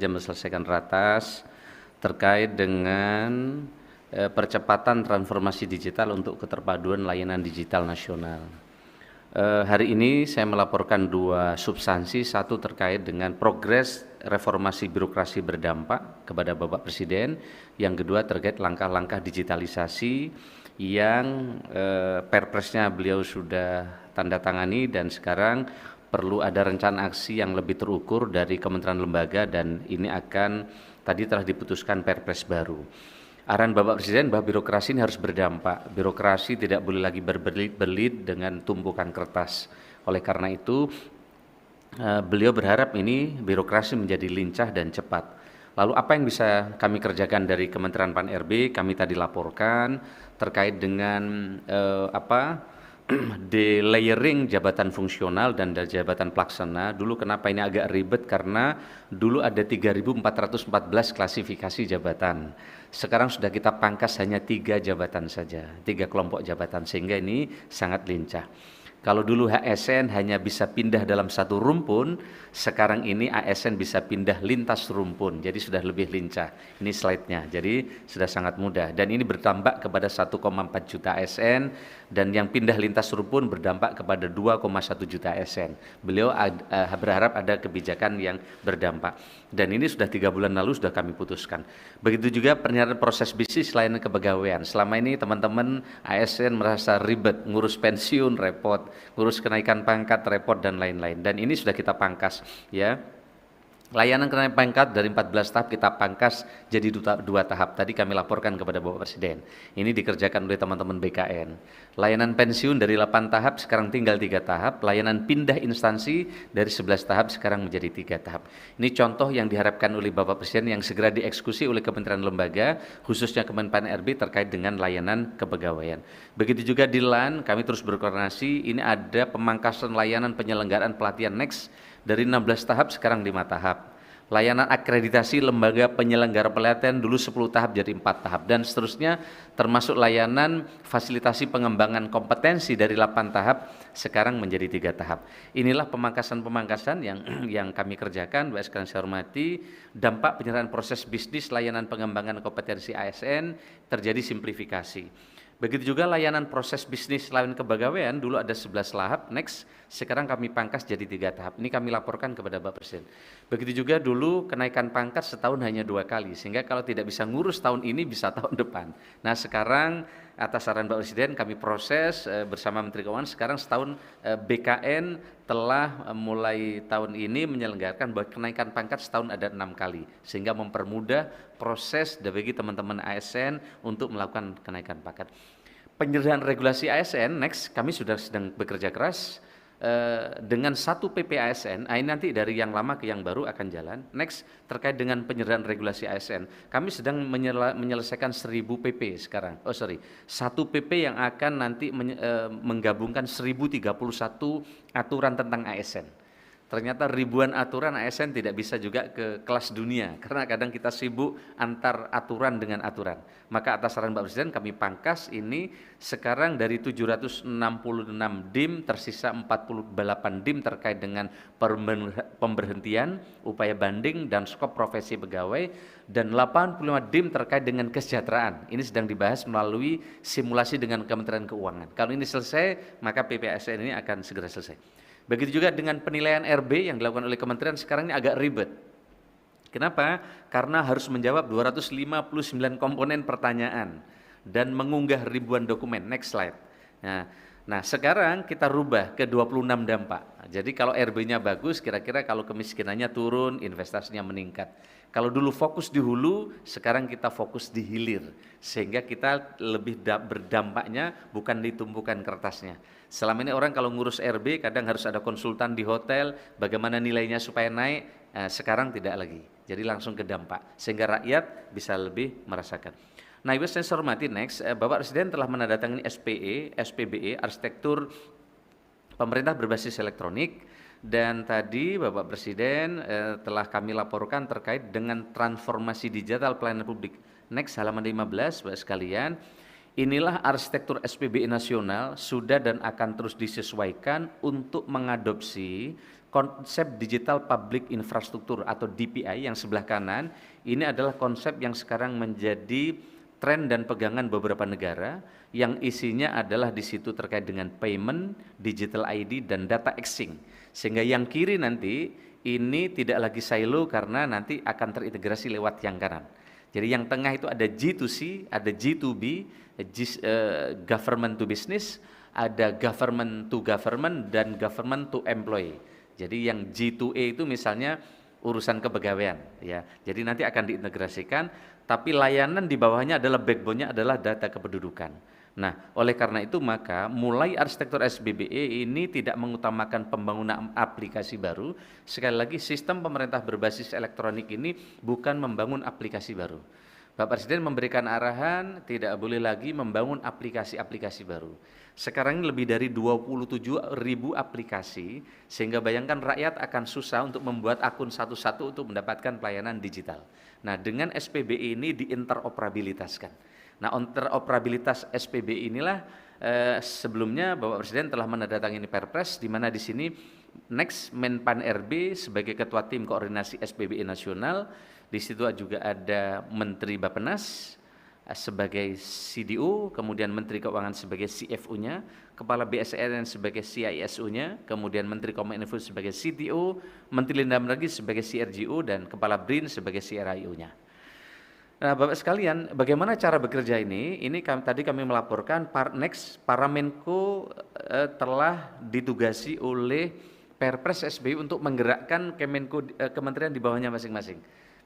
saja menyelesaikan ratas terkait dengan percepatan transformasi digital untuk keterpaduan layanan digital nasional. Hari ini saya melaporkan dua substansi, satu terkait dengan progres reformasi birokrasi berdampak kepada Bapak Presiden, yang kedua terkait langkah-langkah digitalisasi yang perpresnya beliau sudah tanda tangani dan sekarang perlu ada rencana aksi yang lebih terukur dari kementerian lembaga, dan ini akan tadi telah diputuskan perpres baru. Arahan Bapak Presiden bahwa birokrasi ini harus berdampak, birokrasi tidak boleh lagi berbelit-belit dengan tumpukan kertas. Oleh karena itu beliau berharap ini birokrasi menjadi lincah dan cepat. Lalu apa yang bisa kami kerjakan dari Kementerian Pan-RB? Kami tadi laporkan terkait dengan delayering jabatan fungsional dan jabatan pelaksana. Dulu kenapa ini agak ribet, karena dulu ada 3.414 klasifikasi jabatan. Sekarang sudah kita pangkas hanya 3 jabatan saja, 3 kelompok jabatan, sehingga ini sangat lincah. Kalau dulu ASN hanya bisa pindah dalam satu rumpun, sekarang ini ASN bisa pindah lintas rumpun, jadi sudah lebih lincah. Ini slide-nya, jadi sudah sangat mudah. Dan ini berdampak kepada 1,4 juta ASN, dan yang pindah lintas rumpun berdampak kepada 2,1 juta ASN. Beliau berharap ada kebijakan yang berdampak. Dan ini sudah 3 bulan lalu sudah kami putuskan. Begitu juga penyelenggaraan proses bisnis layanan kepegawaian. Selama ini teman-teman ASN merasa ribet, ngurus pensiun repot, ngurus kenaikan pangkat repot, dan lain-lain. Dan ini sudah kita pangkas, ya. Layanan kenaikan pangkat dari 14 tahap kita pangkas jadi 2 tahap. Tadi kami laporkan kepada Bapak Presiden. Ini dikerjakan oleh teman-teman BKN. Layanan pensiun dari 8 tahap sekarang tinggal 3 tahap. Layanan pindah instansi dari 11 tahap sekarang menjadi 3 tahap. Ini contoh yang diharapkan oleh Bapak Presiden yang segera dieksekusi oleh kementerian lembaga, khususnya Kemenpan RB terkait dengan layanan kepegawaian. Begitu juga di LAN, kami terus berkoordinasi. Ini ada pemangkasan layanan penyelenggaraan pelatihan Next dari 16 tahap sekarang 5 tahap. Layanan akreditasi lembaga penyelenggara pelatihan dulu 10 tahap jadi 4 tahap, dan seterusnya, termasuk layanan fasilitasi pengembangan kompetensi dari 8 tahap sekarang menjadi 3 tahap. Inilah pemangkasan-pemangkasan yang kami kerjakan. Bapak sekalian saya hormati, dampak penyerahan proses bisnis layanan pengembangan kompetensi ASN terjadi simplifikasi. Begitu juga layanan proses bisnis layanan kepegawaian, dulu ada 11 tahap, Next, sekarang kami pangkas jadi 3 tahap. Ini kami laporkan kepada Bapak Presiden. Begitu juga dulu kenaikan pangkat setahun hanya 2 kali, sehingga kalau tidak bisa ngurus tahun ini bisa tahun depan. Nah sekarang atas saran Bapak Presiden kami proses bersama Menteri Keuangan, sekarang setahun BKN telah mulai tahun ini menyelenggarakan bahwa kenaikan pangkat setahun ada 6 kali, sehingga mempermudah proses bagi teman-teman ASN untuk melakukan kenaikan pangkat. Penyerahan regulasi ASN, Next, kami sudah sedang bekerja keras dengan 1 PP ASN. Ini nanti dari yang lama ke yang baru akan jalan. Next, terkait dengan penyerahan regulasi ASN, kami sedang menyelesaikan 1000 PP sekarang. 1 PP yang akan nanti menggabungkan 1031 aturan tentang ASN. Ternyata ribuan aturan ASN tidak bisa juga ke kelas dunia, karena kadang kita sibuk antar aturan dengan aturan. Maka atas saran Bapak Presiden kami pangkas ini sekarang dari 766 DIM, tersisa 48 DIM terkait dengan pemberhentian, upaya banding, dan skop profesi pegawai, dan 85 DIM terkait dengan kesejahteraan. Ini sedang dibahas melalui simulasi dengan Kementerian Keuangan. Kalau ini selesai, maka PPASN ini akan segera selesai. Begitu juga dengan penilaian RB yang dilakukan oleh kementerian, sekarang ini agak ribet. Kenapa? Karena harus menjawab 259 komponen pertanyaan dan mengunggah ribuan dokumen. Next slide. Nah sekarang kita rubah ke 26 dampak. Jadi kalau RB-nya bagus, kira-kira kalau kemiskinannya turun, investasinya meningkat. Kalau dulu fokus di hulu, sekarang kita fokus di hilir, sehingga kita lebih berdampaknya bukan di tumpukan kertasnya. Selama ini orang kalau ngurus RB kadang harus ada konsultan di hotel, bagaimana nilainya supaya naik, sekarang tidak lagi. Jadi langsung ke dampak, sehingga rakyat bisa lebih merasakan. Nah, Ibu saya hormati, Next, Bapak Presiden telah menandatangani SPBE, Arsitektur Pemerintah Berbasis Elektronik, dan tadi Bapak Presiden telah kami laporkan terkait dengan transformasi digital pelayanan publik. Next, halaman 15, Bapak sekalian. Inilah arsitektur SPBE nasional sudah dan akan terus disesuaikan untuk mengadopsi konsep Digital Public Infrastructure atau DPI yang sebelah kanan, ini adalah konsep yang sekarang menjadi tren dan pegangan beberapa negara yang isinya adalah di situ terkait dengan payment, digital ID, dan data exchange. Sehingga yang kiri nanti ini tidak lagi silo karena nanti akan terintegrasi lewat yang kanan. Jadi yang tengah itu ada G2C, ada G2B, government to business, ada government to government, dan government to employee. Jadi yang G2E itu misalnya urusan kepegawaian, ya. Jadi nanti akan diintegrasikan, tapi layanan di bawahnya adalah backbone-nya adalah data kependudukan. Nah, oleh karena itu maka mulai arsitektur SBBE ini tidak mengutamakan pembangunan aplikasi baru. Sekali lagi, sistem pemerintah berbasis elektronik ini bukan membangun aplikasi baru. Bapak Presiden memberikan arahan tidak boleh lagi membangun aplikasi-aplikasi baru. Sekarang ini lebih dari 27.000 aplikasi, sehingga bayangkan rakyat akan susah untuk membuat akun satu-satu untuk mendapatkan pelayanan digital. Nah, dengan SPBE ini diinteroperabilitaskan. Nah, interoperabilitas SPBE inilah sebelumnya Bapak Presiden telah menandatangani Perpres, di mana di sini Next Menpan RB sebagai Ketua Tim Koordinasi SPBE Nasional. Di situ juga ada Menteri Bappenas sebagai CDO, kemudian Menteri Keuangan sebagai CFO-nya, Kepala BSN sebagai CISO-nya, kemudian Menteri Kominfo sebagai CTO, Menteri Dalam Negeri sebagai CRGO, dan Kepala BRIN sebagai CRIO-nya. Nah, Bapak sekalian, bagaimana cara bekerja ini? Ini tadi kami melaporkan para Menko telah ditugasi oleh Perpres SBY untuk menggerakkan kementerian di bawahnya masing-masing.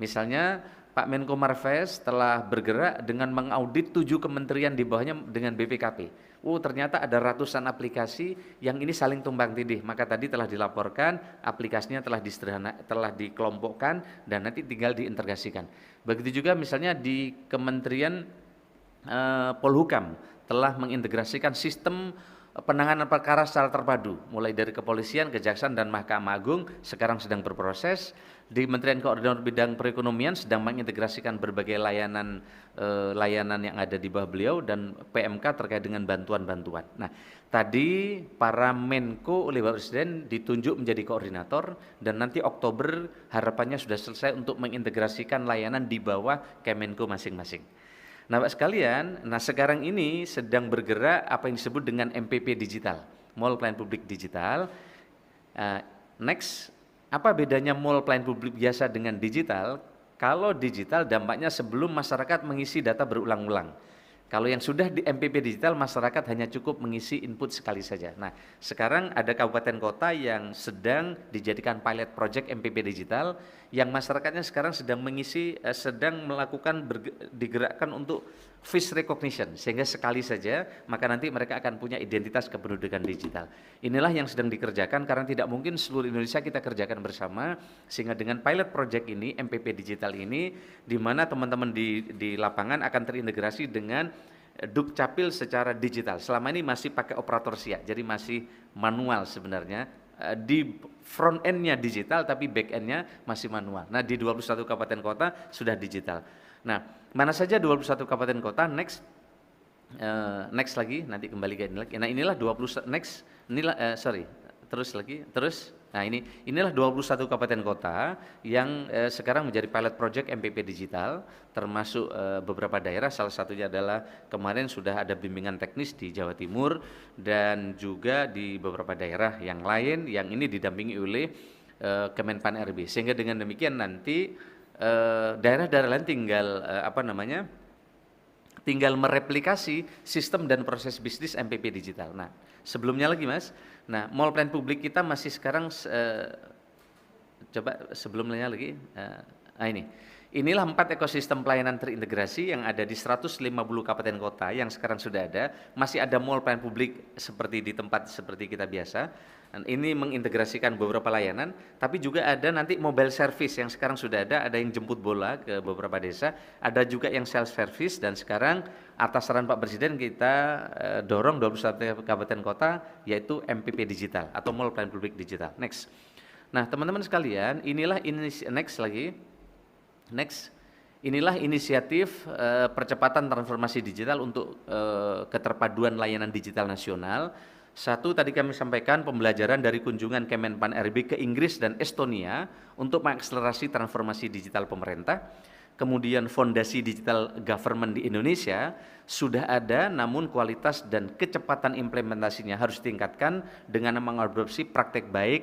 Misalnya Pak Menko Marves telah bergerak dengan mengaudit 7 kementerian di bawahnya dengan BPKP. Ternyata ada ratusan aplikasi yang ini saling tumpang tindih. Maka tadi telah dilaporkan, aplikasinya telah dikelompokkan dan nanti tinggal diintegrasikan. Begitu juga misalnya di Kementerian Polhukam telah mengintegrasikan sistem penanganan perkara secara terpadu, mulai dari kepolisian, kejaksaan, dan Mahkamah Agung sekarang sedang berproses. Di Kementerian Koordinator Bidang Perekonomian sedang mengintegrasikan berbagai layanan yang ada di bawah beliau, dan PMK terkait dengan bantuan-bantuan. Nah, tadi para Menko oleh Bapak Presiden ditunjuk menjadi koordinator, dan nanti Oktober harapannya sudah selesai untuk mengintegrasikan layanan di bawah Kemenko masing-masing. Nah, Pak sekalian, sekarang ini sedang bergerak apa yang disebut dengan MPP digital, Mall Pelayanan Publik Digital. Next, apa bedanya mall pelayanan publik biasa dengan digital? Kalau digital dampaknya sebelum masyarakat mengisi data berulang-ulang. Kalau yang sudah di MPP digital, masyarakat hanya cukup mengisi input sekali saja. Nah, sekarang ada kabupaten kota yang sedang dijadikan pilot project MPP digital, yang masyarakatnya sekarang sedang melakukan digerakkan untuk face recognition, sehingga sekali saja maka nanti mereka akan punya identitas kependudukan digital. Inilah yang sedang dikerjakan, karena tidak mungkin seluruh Indonesia kita kerjakan bersama, sehingga dengan pilot project ini, MPP digital ini, di mana teman-teman di lapangan akan terintegrasi dengan Dukcapil secara digital. Selama ini masih pakai operator SIA, jadi masih manual sebenarnya. Di front end-nya digital, tapi back end-nya masih manual. Nah, di 21 kabupaten kota sudah digital. Nah, mana saja 21 kabupaten kota? Next lagi, nanti kembali ke ini lagi. Nah, inilah 20 next, inilah terus. Nah, inilah 21 kabupaten kota yang sekarang menjadi pilot project MPP digital, termasuk beberapa daerah. Salah satunya adalah kemarin sudah ada bimbingan teknis di Jawa Timur, dan juga di beberapa daerah yang lain yang ini didampingi oleh Kemenpan RB. Sehingga dengan demikian nanti daerah-daerah lain tinggal mereplikasi sistem dan proses bisnis MPP digital. Nah, sebelumnya lagi Mas, mall pelayanan publik kita masih sekarang coba sebelumnya lagi. Inilah 4 ekosistem pelayanan terintegrasi yang ada di 150 kabupaten kota yang sekarang sudah ada. Masih ada mall pelayanan publik seperti di tempat seperti kita biasa. Dan ini mengintegrasikan beberapa layanan, tapi juga ada nanti mobile service yang sekarang sudah ada yang jemput bola ke beberapa desa, ada juga yang self service, dan sekarang atas saran Pak Presiden kita dorong 21 kabupaten kota yaitu MPP digital atau mall pelayanan publik digital. Next. Nah, teman-teman sekalian, inilah inisiatif percepatan transformasi digital untuk keterpaduan layanan digital nasional. Satu, tadi kami sampaikan pembelajaran dari kunjungan Kemenpan RB ke Inggris dan Estonia untuk mengakselerasi transformasi digital pemerintah. Kemudian fondasi digital government di Indonesia sudah ada, namun kualitas dan kecepatan implementasinya harus ditingkatkan dengan mengadopsi praktek baik,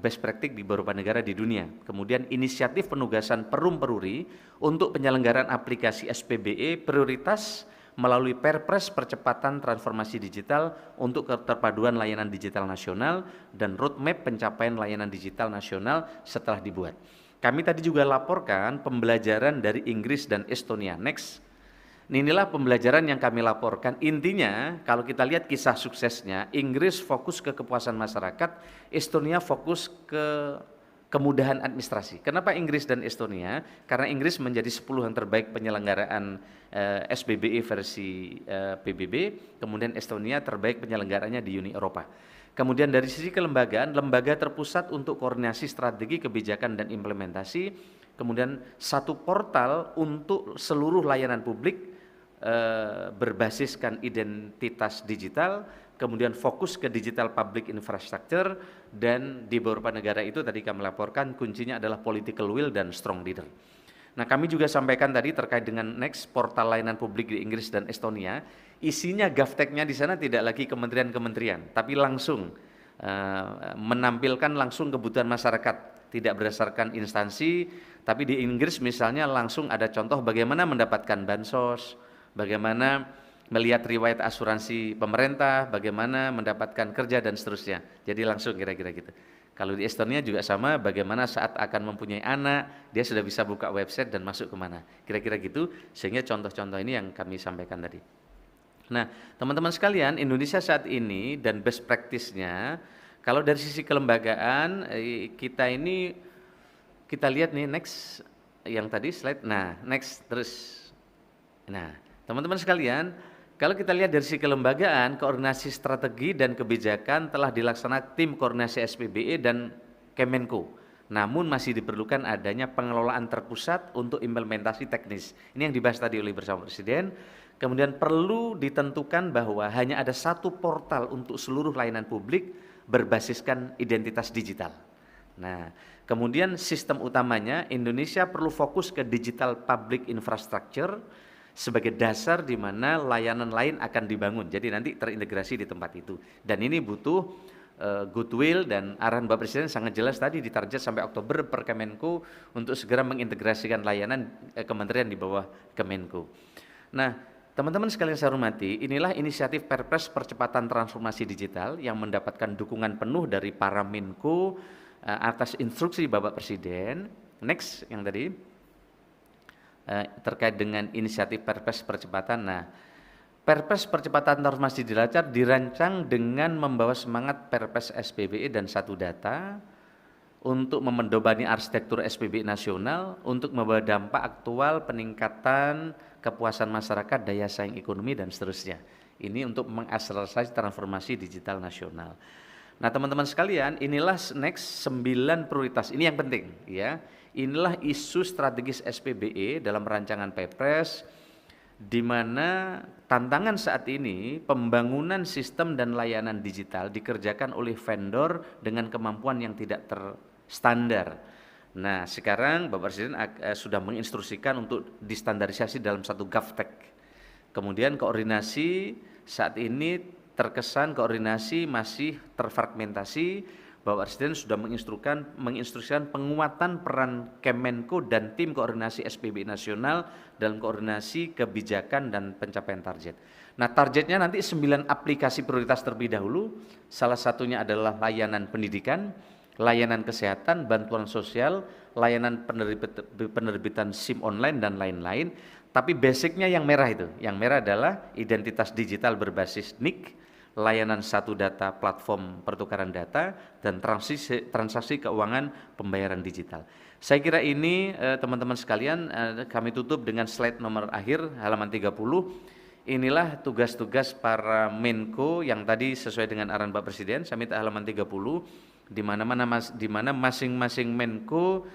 best practice di beberapa negara di dunia. Kemudian inisiatif penugasan Perum Peruri untuk penyelenggaraan aplikasi SPBE prioritas melalui Perpres percepatan transformasi digital untuk keterpaduan layanan digital nasional dan roadmap pencapaian layanan digital nasional setelah dibuat. Kami tadi juga laporkan pembelajaran dari Inggris dan Estonia. Next. Inilah pembelajaran yang kami laporkan. Intinya, kalau kita lihat kisah suksesnya, Inggris fokus ke kepuasan masyarakat, Estonia fokus ke kemudahan administrasi. Kenapa Inggris dan Estonia? Karena Inggris menjadi 10 yang terbaik penyelenggaraan SBBE versi PBB, kemudian Estonia terbaik penyelenggaranya di Uni Eropa. Kemudian dari sisi kelembagaan, lembaga terpusat untuk koordinasi strategi kebijakan dan implementasi, kemudian satu portal untuk seluruh layanan publik berbasiskan identitas digital, kemudian fokus ke digital public infrastructure, dan di beberapa negara itu tadi kami laporkan kuncinya adalah political will dan strong leader. Nah, kami juga sampaikan tadi terkait dengan next portal layanan publik di Inggris dan Estonia, isinya GovTech-nya di sana tidak lagi kementerian-kementerian, tapi langsung menampilkan langsung kebutuhan masyarakat, tidak berdasarkan instansi, tapi di Inggris misalnya langsung ada contoh bagaimana mendapatkan bansos, bagaimana melihat riwayat asuransi pemerintah, bagaimana mendapatkan kerja dan seterusnya. Jadi langsung kira-kira gitu. Kalau di Estonia juga sama, bagaimana saat akan mempunyai anak, dia sudah bisa buka website dan masuk kemana. Kira-kira gitu, sehingga contoh-contoh ini yang kami sampaikan tadi. Nah, teman-teman sekalian, Indonesia saat ini dan best practice-nya, kalau dari sisi kelembagaan, kita ini, kita lihat nih, next, yang tadi slide, nah, next, terus. Nah, teman-teman sekalian, kalau kita lihat dari sisi kelembagaan, koordinasi strategi dan kebijakan telah dilaksanakan tim koordinasi SPBE dan Kemenko. Namun masih diperlukan adanya pengelolaan terpusat untuk implementasi teknis. Ini yang dibahas tadi oleh bersama Presiden. Kemudian perlu ditentukan bahwa hanya ada satu portal untuk seluruh layanan publik berbasiskan identitas digital. Nah, kemudian sistem utamanya Indonesia perlu fokus ke digital public infrastructure sebagai dasar di mana layanan lain akan dibangun. Jadi nanti terintegrasi di tempat itu. Dan ini butuh goodwill, dan arahan Bapak Presiden sangat jelas tadi ditarget sampai Oktober per Kemenko untuk segera mengintegrasikan layanan kementerian di bawah Kemenko. Nah, teman-teman sekalian saya hormati, inilah inisiatif Perpres percepatan transformasi digital yang mendapatkan dukungan penuh dari para Menko atas instruksi Bapak Presiden. Next, yang tadi. Terkait dengan inisiatif Perpres percepatan. Nah, Perpres percepatan transformasi digital dirancang dengan membawa semangat Perpres SPBE dan satu data untuk memendobani arsitektur SPBE nasional untuk membawa dampak aktual peningkatan kepuasan masyarakat, daya saing ekonomi dan seterusnya. Ini untuk mengakselerasi transformasi digital nasional. Nah, teman-teman sekalian, inilah next 9 prioritas. Ini yang penting, ya. Inilah isu strategis SPBE dalam rancangan Perpres, di mana tantangan saat ini pembangunan sistem dan layanan digital dikerjakan oleh vendor dengan kemampuan yang tidak terstandar. Nah, sekarang Bapak Presiden sudah menginstruksikan untuk distandarisasi dalam satu GovTech. Kemudian koordinasi saat ini terkesan koordinasi masih terfragmentasi. Bapak Presiden sudah menginstruksikan penguatan peran Kemenko dan tim koordinasi SPBE nasional dalam koordinasi kebijakan dan pencapaian target. Nah, targetnya nanti 9 aplikasi prioritas terlebih dahulu. Salah satunya adalah layanan pendidikan, layanan kesehatan, bantuan sosial, layanan penerbitan SIM online dan lain-lain. Tapi basicnya yang merah itu, yang merah adalah identitas digital berbasis NIK, layanan satu data platform pertukaran data, dan transaksi keuangan pembayaran digital. Saya kira ini teman-teman sekalian, kami tutup dengan slide nomor akhir halaman 30. Inilah tugas-tugas para Menko yang tadi sesuai dengan arahan Bapak Presiden. Saya minta halaman 30 di mana masing-masing Menko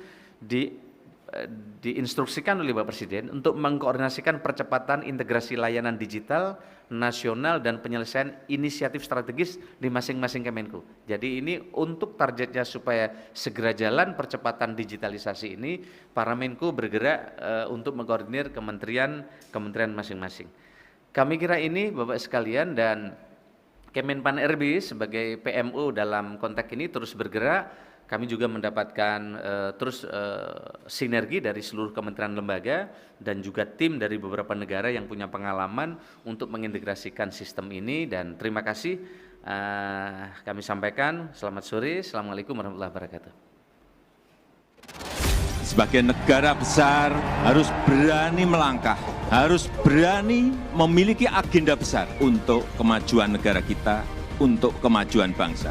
diinstruksikan oleh Bapak Presiden untuk mengkoordinasikan percepatan integrasi layanan digital nasional dan penyelesaian inisiatif strategis di masing-masing Kemenko. Jadi ini untuk targetnya supaya segera jalan percepatan digitalisasi ini, para Menko bergerak untuk mengkoordinir kementerian masing-masing. Kami kira ini Bapak sekalian, dan Kemenpan RB sebagai PMO dalam konteks ini terus bergerak. Kami juga mendapatkan sinergi dari seluruh kementerian lembaga dan juga tim dari beberapa negara yang punya pengalaman untuk mengintegrasikan sistem ini. Dan terima kasih kami sampaikan. Selamat sore, Assalamualaikum warahmatullahi wabarakatuh. Sebagai negara besar harus berani melangkah, harus berani memiliki agenda besar untuk kemajuan negara kita, untuk kemajuan bangsa.